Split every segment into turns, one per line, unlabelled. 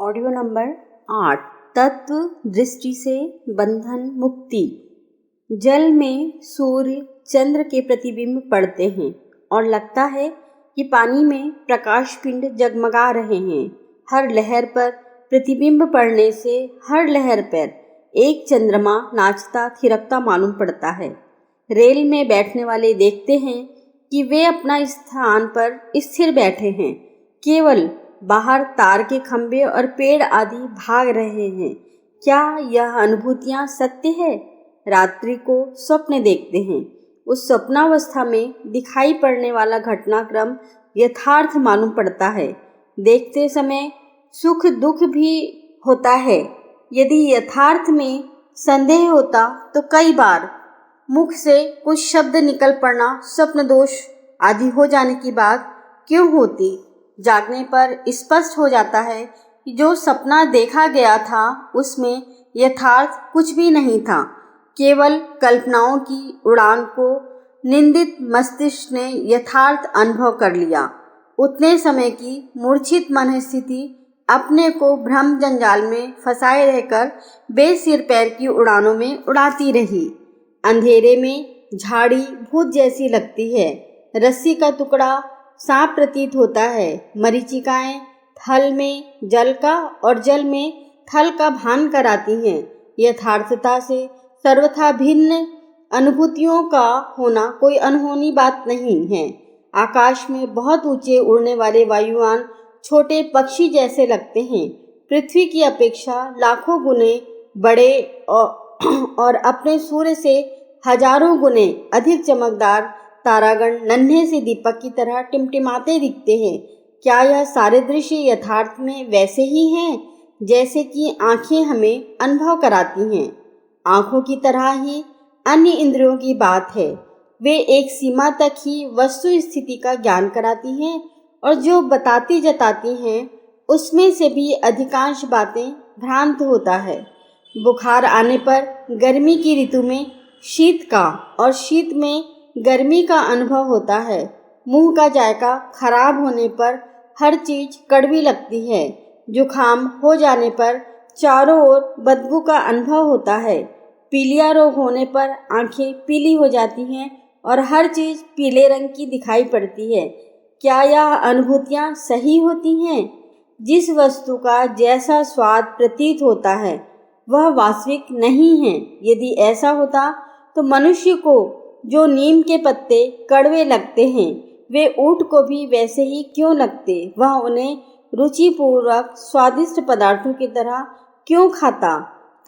Audio number 8। तत्व दृष्टि से बंधन मुक्ति। जल में सूर्य चंद्र के प्रतिबिंब पड़ते हैं और लगता है कि पानी में प्रकाश पिंड जगमगा रहे हैं। हर लहर पर प्रतिबिंब पड़ने से हर लहर पर एक चंद्रमा नाचता थिरकता मालूम पड़ता है। रेल में बैठने वाले देखते हैं कि वे अपना स्थान पर स्थिर बैठे हैं, केवल बाहर तार के खंभे और पेड़ आदि भाग रहे हैं। क्या यह अनुभूतियाँ सत्य है? रात्रि को स्वप्न देखते हैं। उस स्वप्नावस्था में दिखाई पड़ने वाला घटनाक्रम यथार्थ मालूम पड़ता है। देखते समय सुख दुख भी होता है। यदि यथार्थ में संदेह होता तो कई बार मुख से कुछ शब्द निकल पड़ना स्वप्न दोष आदि हो जाने की बात क्यों होती? जागने पर स्पष्ट हो जाता है कि जो सपना देखा गया था उसमें यथार्थ कुछ भी नहीं था, केवल कल्पनाओं की उड़ान को निंदित मस्तिष्क ने यथार्थ अनुभव कर लिया। उतने समय की मूर्छित मन स्थिति अपने को भ्रम जंजाल में फंसाए रहकर बेसिर पैर की उड़ानों में उड़ाती रही। अंधेरे में झाड़ी भूत जैसी लगती है, रस्सी का टुकड़ा सांप प्रतीत होता है। मरीचिकाएं थल में जल का और जल में थल का भान कराती हैं। यथार्थता से सर्वथा भिन्न अनुभूतियों का होना कोई अनहोनी बात नहीं है। आकाश में बहुत ऊंचे उड़ने वाले वायुयान छोटे पक्षी जैसे लगते हैं, पृथ्वी की अपेक्षा लाखों गुने बड़े और अपने सूर्य से हजारों गुने अधिक चमकदार तारागण नन्हे से दीपक की तरह टिमटिमाते दिखते हैं। क्या यह सारे दृश्य यथार्थ में वैसे ही हैं जैसे कि आंखें हमें अनुभव कराती हैं? आंखों की तरह ही अन्य इंद्रियों की बात है। वे एक सीमा तक ही वस्तु स्थिति का ज्ञान कराती हैं और जो बताती जताती हैं उसमें से भी अधिकांश बातें भ्रांत होता है। बुखार आने पर गर्मी की ऋतु में शीत का और शीत में गर्मी का अनुभव होता है। मुंह का जायका खराब होने पर हर चीज कड़वी लगती है। जुखाम हो जाने पर चारों ओर बदबू का अनुभव होता है। पीलिया रोग होने पर आंखें पीली हो जाती हैं और हर चीज पीले रंग की दिखाई पड़ती है। क्या यह अनुभूतियाँ सही होती हैं? जिस वस्तु का जैसा स्वाद प्रतीत होता है वह वास्तविक नहीं है। यदि ऐसा होता तो मनुष्य को जो नीम के पत्ते कड़वे लगते हैं वे ऊंट को भी वैसे ही क्यों लगते? वह उन्हें रुचिपूर्वक स्वादिष्ट पदार्थों की तरह क्यों खाता?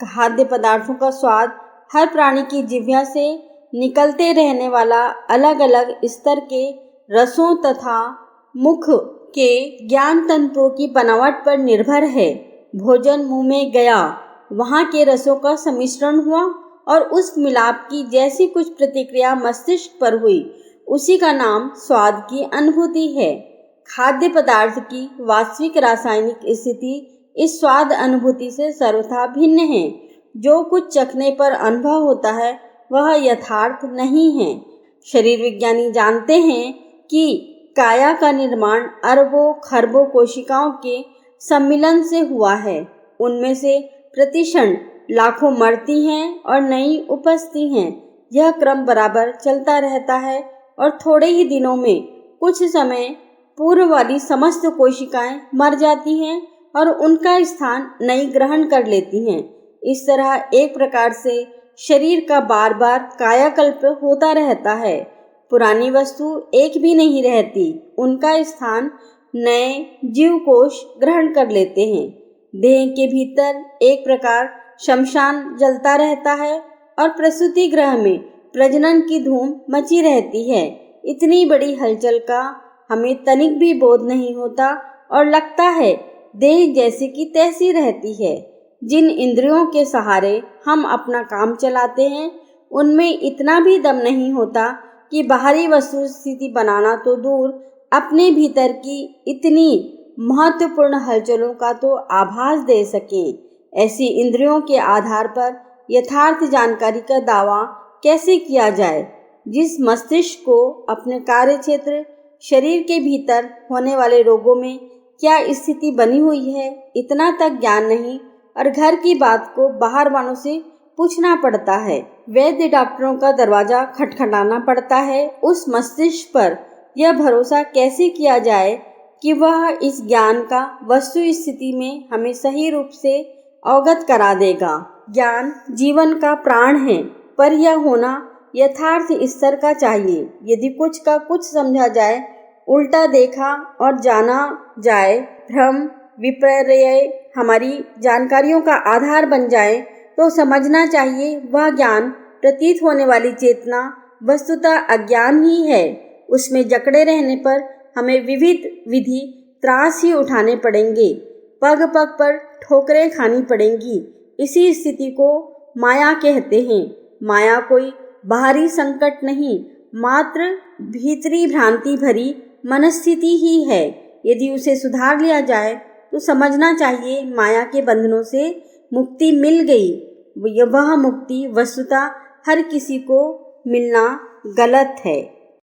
खाद्य पदार्थों का स्वाद हर प्राणी की जिह्वा से निकलते रहने वाला अलग अलग स्तर के रसों तथा मुख के ज्ञान तंतुओं की बनावट पर निर्भर है। भोजन मुंह में गया, वहाँ के रसों का सम्मिश्रण हुआ और उस मिलाप की जैसी कुछ प्रतिक्रिया मस्तिष्क पर हुई, उसी का नाम स्वाद की अनुभूति है। खाद्य पदार्थ की वास्तविक रासायनिक स्थिति इस स्वाद अनुभूति से सर्वथा भिन्न है। जो कुछ चखने पर अनुभव होता है वह यथार्थ नहीं है। शरीर विज्ञानी जानते हैं कि काया का निर्माण अरबों खरबों कोशिकाओं के सम्मिलन से हुआ है। उनमें से प्रतिक्षण लाखों मरती हैं और नई उपजती हैं। यह क्रम बराबर चलता रहता है और थोड़े ही दिनों में कुछ समय पूर्व वाली समस्त कोशिकाएं मर जाती हैं और उनका स्थान नई ग्रहण कर लेती हैं। इस तरह एक प्रकार से शरीर का बार बार कायाकल्प होता रहता है। पुरानी वस्तु एक भी नहीं रहती, उनका स्थान नए जीवकोश ग्रहण कर लेते हैं। देह के भीतर एक प्रकार शमशान जलता रहता है और प्रसूति गृह में प्रजनन की धूम मची रहती है। इतनी बड़ी हलचल का हमें तनिक भी बोध नहीं होता और लगता है देह जैसी की तैसी रहती है। जिन इंद्रियों के सहारे हम अपना काम चलाते हैं उनमें इतना भी दम नहीं होता कि बाहरी वस्तु स्थिति बनाना तो दूर, अपने भीतर की इतनी महत्वपूर्ण हलचलों का तो आभास दे सकें। ऐसी इंद्रियों के आधार पर यथार्थ जानकारी का दावा कैसे किया जाए? जिस मस्तिष्क को अपने कार्य क्षेत्र शरीर के भीतर होने वाले रोगों में क्या स्थिति बनी हुई है, इतना तक ज्ञान नहीं, और घर की बात को बाहर वालों से पूछना पड़ता है। वैद्य डॉक्टरों का दरवाजा खटखटाना पड़ता है। उस मस्तिष्क पर यह भरोसा कैसे किया जाए कि वह इस ज्ञान का वस्तु स्थिति में हमें सही रूप से अवगत करा देगा। ज्ञान जीवन का प्राण है, पर यह होना यथार्थ स्तर का चाहिए। यदि कुछ का कुछ समझा जाए, उल्टा देखा और जाना जाए, भ्रम विपर्यय हमारी जानकारियों का आधार बन जाए, तो समझना चाहिए वह ज्ञान प्रतीत होने वाली चेतना वस्तुतः अज्ञान ही है। उसमें जकड़े रहने पर हमें विविध विधि त्रास ही उठाने पड़ेंगे, पग पग पर ठोकरें खानी पड़ेंगी। इसी स्थिति को माया कहते हैं। माया कोई बाहरी संकट नहीं, मात्र भीतरी भ्रांति भरी मनस्थिति ही है। यदि उसे सुधार लिया जाए तो समझना चाहिए माया के बंधनों से मुक्ति मिल गई। वह मुक्ति वस्तुतः हर किसी को मिलना गलत है।